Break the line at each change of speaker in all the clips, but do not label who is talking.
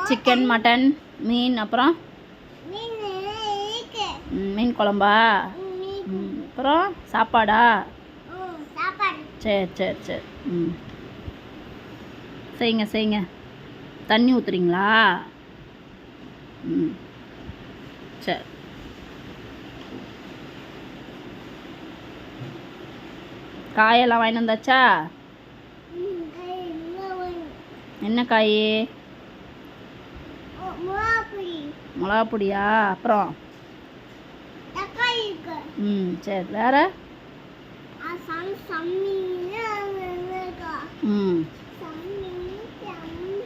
chicken mutton மீன் அப்புறம் மீன் குழம்பா அப்புறம் சாப்பாடா சரி சரி சரி செய்யுங்க செய்யுங்க தண்ணி ஊற்றுறீங்களா சரி காயெல்லாம் வாங்கிட்டு வந்தாச்சா என்ன காய் மிளகாப்பொடியா அப்புறம் சரி வேற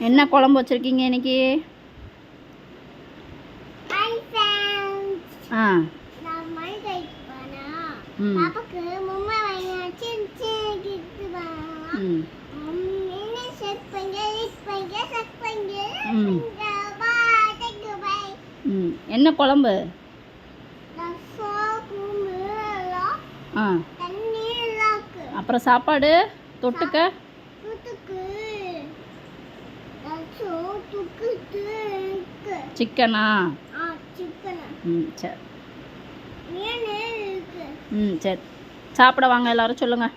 என்ன குழம்பு வச்சுருக்கீங்க இன்னைக்கு ஆ என்ன குழம்பு ஆ அப்புறம் சாப்பாடு தொட்டுக்க சிக்கனா சரி சரி சாப்பிட வாங்க எல்லாரும் சொல்லுங்க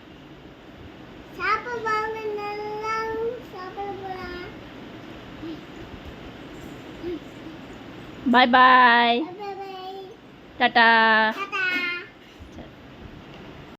பாய் பாய் டாட்டா